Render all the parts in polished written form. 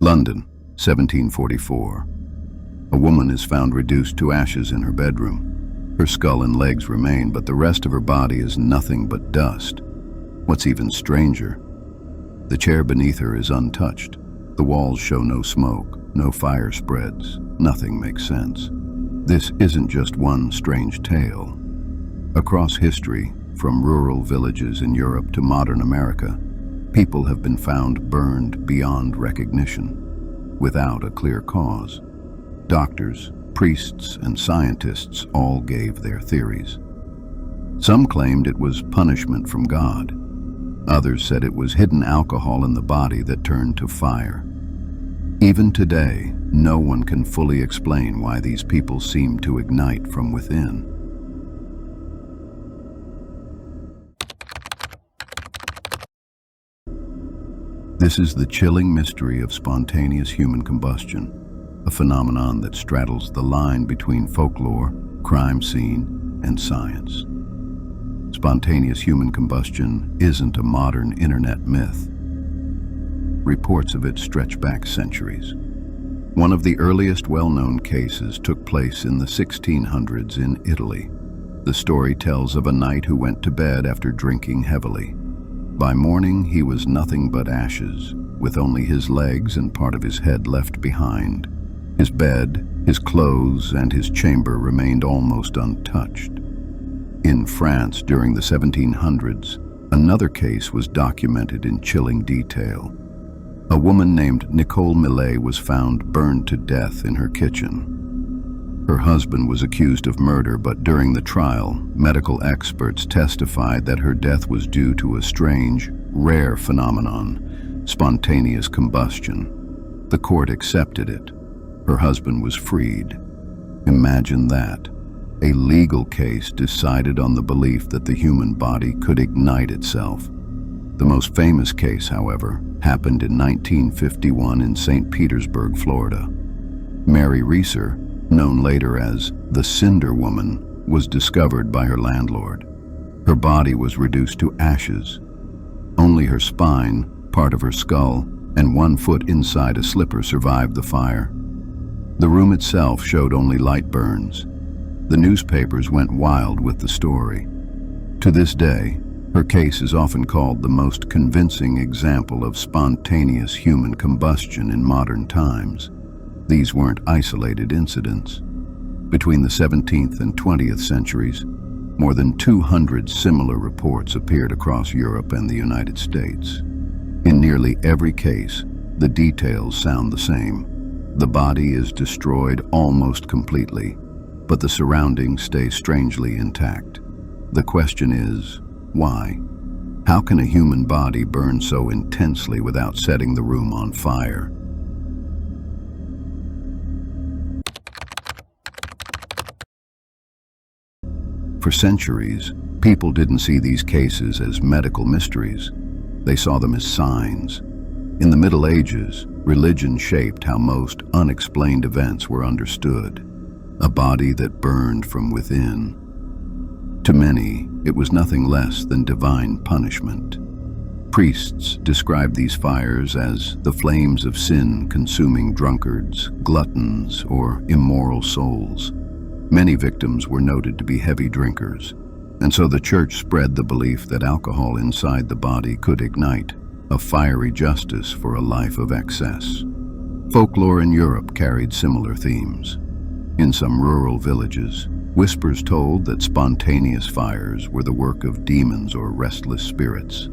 London, 1744. A woman is found reduced to ashes in her bedroom. Her skull and legs remain, but the rest of her body is nothing but dust. What's even stranger, the chair beneath her is untouched. The walls show no smoke, no fire spreads. Nothing makes sense. This isn't just one strange tale. Across history, from rural villages in Europe to modern America, people have been found burned beyond recognition, without a clear cause. Doctors, priests, and scientists all gave their theories. Some claimed it was punishment from God. Others said it was hidden alcohol in the body that turned to fire. Even today, no one can fully explain why these people seem to ignite from within. This is the chilling mystery of spontaneous human combustion, a phenomenon that straddles the line between folklore, crime scene, and science. Spontaneous human combustion isn't a modern internet myth. Reports of it stretch back centuries. One of the earliest well-known cases took place in the 1600s in Italy. The story tells of a knight who went to bed after drinking heavily. By morning, he was nothing but ashes, with only his legs and part of his head left behind. His bed, his clothes, and his chamber remained almost untouched. In France, during the 1700s, another case was documented in chilling detail. A woman named Nicole Millet was found burned to death in her kitchen. Her husband was accused of murder, but during the trial, medical experts testified that her death was due to a strange, rare phenomenon, spontaneous combustion. The court accepted it. Her husband was freed. Imagine that. A legal case decided on the belief that the human body could ignite itself. The most famous case, however, happened in 1951 in St. Petersburg, Florida. Mary Reeser, known later as the Cinder Woman, was discovered by her landlord. Her body was reduced to ashes. Only her spine, part of her skull, and 1 foot inside a slipper survived the fire. The room itself showed only light burns. The newspapers went wild with the story. To this day, her case is often called the most convincing example of spontaneous human combustion in modern times. These weren't isolated incidents. Between the 17th and 20th centuries, more than 200 similar reports appeared across Europe and the United States. In nearly every case, the details sound the same. The body is destroyed almost completely, but the surroundings stay strangely intact. The question is, why? How can a human body burn so intensely without setting the room on fire? For centuries, people didn't see these cases as medical mysteries. They saw them as signs. In the Middle Ages, religion shaped how most unexplained events were understood. A body that burned from within. To many, it was nothing less than divine punishment. Priests described these fires as the flames of sin consuming drunkards, gluttons, or immoral souls. Many victims were noted to be heavy drinkers, and so the church spread the belief that alcohol inside the body could ignite a fiery justice for a life of excess. Folklore in Europe carried similar themes. In some rural villages, whispers told that spontaneous fires were the work of demons or restless spirits.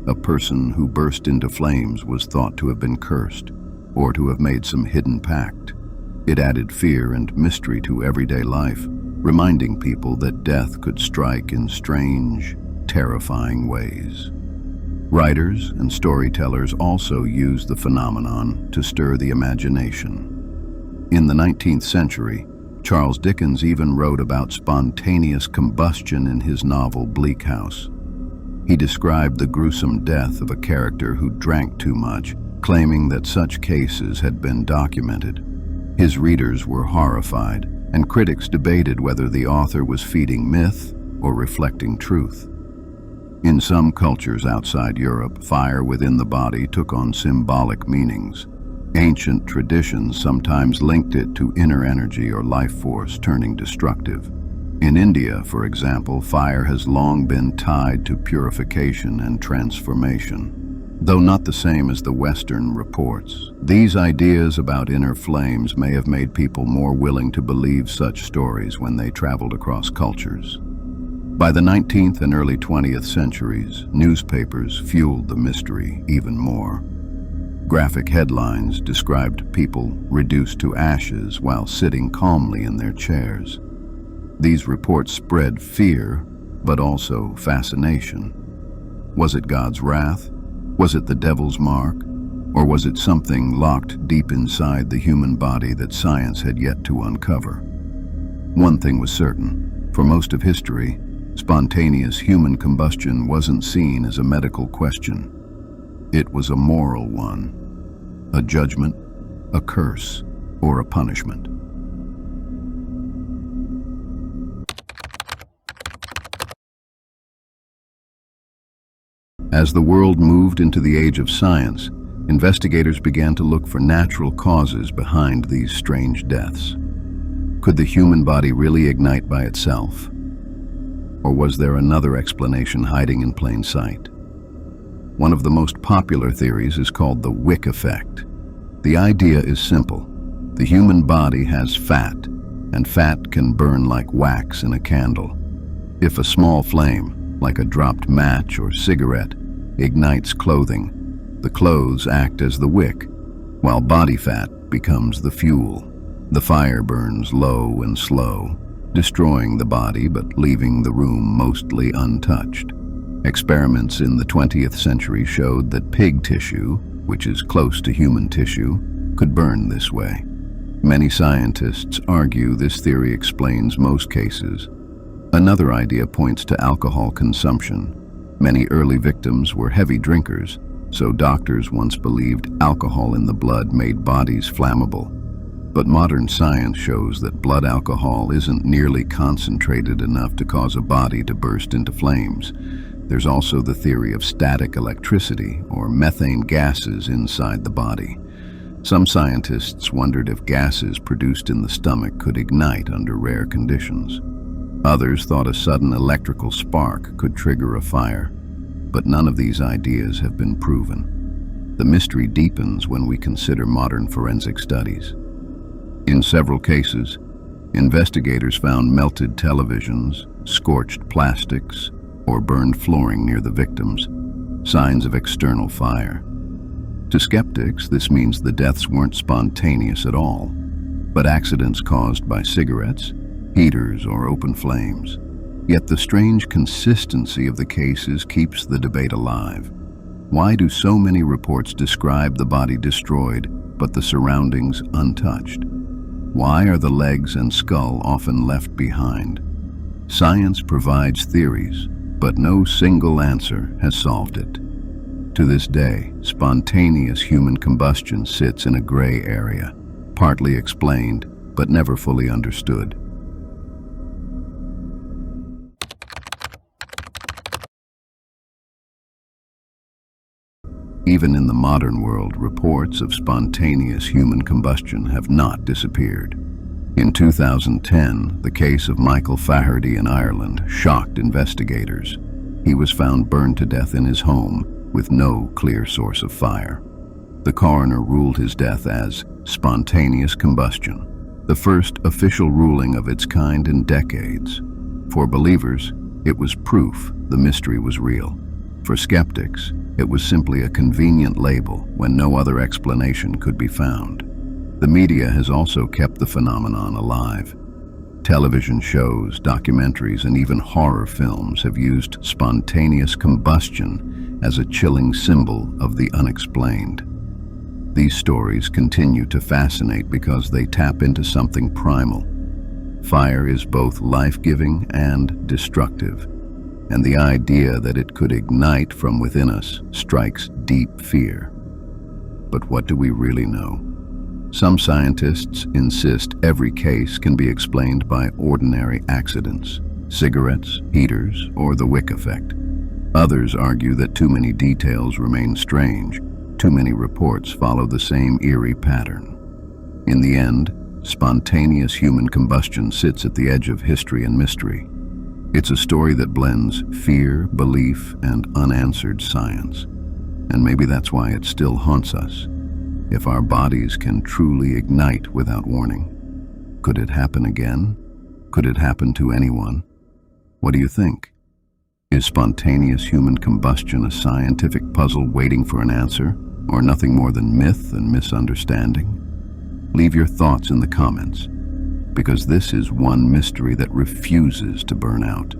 A person who burst into flames was thought to have been cursed, or to have made some hidden pact. It added fear and mystery to everyday life, reminding people that death could strike in strange, terrifying ways. Writers and storytellers also used the phenomenon to stir the imagination. In the 19th century, Charles Dickens even wrote about spontaneous combustion in his novel Bleak House. He described the gruesome death of a character who drank too much, claiming that such cases had been documented. His readers were horrified, and critics debated whether the author was feeding myth or reflecting truth. In some cultures outside Europe, fire within the body took on symbolic meanings. Ancient traditions sometimes linked it to inner energy or life force turning destructive. In India, for example, fire has long been tied to purification and transformation. Though not the same as the Western reports, these ideas about inner flames may have made people more willing to believe such stories when they traveled across cultures. By the 19th and early 20th centuries, newspapers fueled the mystery even more. Graphic headlines described people reduced to ashes while sitting calmly in their chairs. These reports spread fear, but also fascination. Was it God's wrath? Was it the devil's mark? Or was it something locked deep inside the human body that science had yet to uncover? One thing was certain. For most of history, spontaneous human combustion wasn't seen as a medical question. It was a moral one, a judgment, a curse, or a punishment. As the world moved into the age of science, investigators began to look for natural causes behind these strange deaths. Could the human body really ignite by itself? Or was there another explanation hiding in plain sight? One of the most popular theories is called the wick effect. The idea is simple. The human body has fat, and fat can burn like wax in a candle. If a small flame, like a dropped match or cigarette, ignites clothing, the clothes act as the wick, while body fat becomes the fuel. The fire burns low and slow, destroying the body but leaving the room mostly untouched. Experiments in the 20th century showed that pig tissue, which is close to human tissue, could burn this way. Many scientists argue this theory explains most cases. Another idea points to alcohol consumption. Many early victims were heavy drinkers, so doctors once believed alcohol in the blood made bodies flammable. But modern science shows that blood alcohol isn't nearly concentrated enough to cause a body to burst into flames. There's also the theory of static electricity, or methane gases inside the body. Some scientists wondered if gases produced in the stomach could ignite under rare conditions. Others thought a sudden electrical spark could trigger a fire, but none of these ideas have been proven. The mystery deepens when we consider modern forensic studies. In several cases, investigators found melted televisions, scorched plastics, or burned flooring near the victims, signs of external fire. To skeptics, this means the deaths weren't spontaneous at all, but accidents caused by cigarettes, heaters, or open flames. Yet the strange consistency of the cases keeps the debate alive. Why do so many reports describe the body destroyed, but the surroundings untouched? Why are the legs and skull often left behind? Science provides theories, but no single answer has solved it. To this day, spontaneous human combustion sits in a gray area, partly explained, but never fully understood. Even in the modern world, reports of spontaneous human combustion have not disappeared. In 2010, the case of Michael Faherty in Ireland shocked investigators. He was found burned to death in his home with no clear source of fire. The coroner ruled his death as spontaneous combustion, the first official ruling of its kind in decades. For believers, it was proof the mystery was real. For skeptics, it was simply a convenient label when no other explanation could be found. The media has also kept the phenomenon alive. Television shows, documentaries, and even horror films have used spontaneous combustion as a chilling symbol of the unexplained. These stories continue to fascinate because they tap into something primal. Fire is both life-giving and destructive, and the idea that it could ignite from within us strikes deep fear. But what do we really know? Some scientists insist every case can be explained by ordinary accidents, cigarettes, heaters, or the wick effect. Others argue that too many details remain strange, Too many reports follow the same eerie pattern. In the end, spontaneous human combustion sits at the edge of history and mystery. It's a story that blends fear, belief, and unanswered science. And maybe that's why it still haunts us. If our bodies can truly ignite without warning, could it happen again? Could it happen to anyone? What do you think? Is spontaneous human combustion a scientific puzzle waiting for an answer, or nothing more than myth and misunderstanding? Leave your thoughts in the comments, because this is one mystery that refuses to burn out.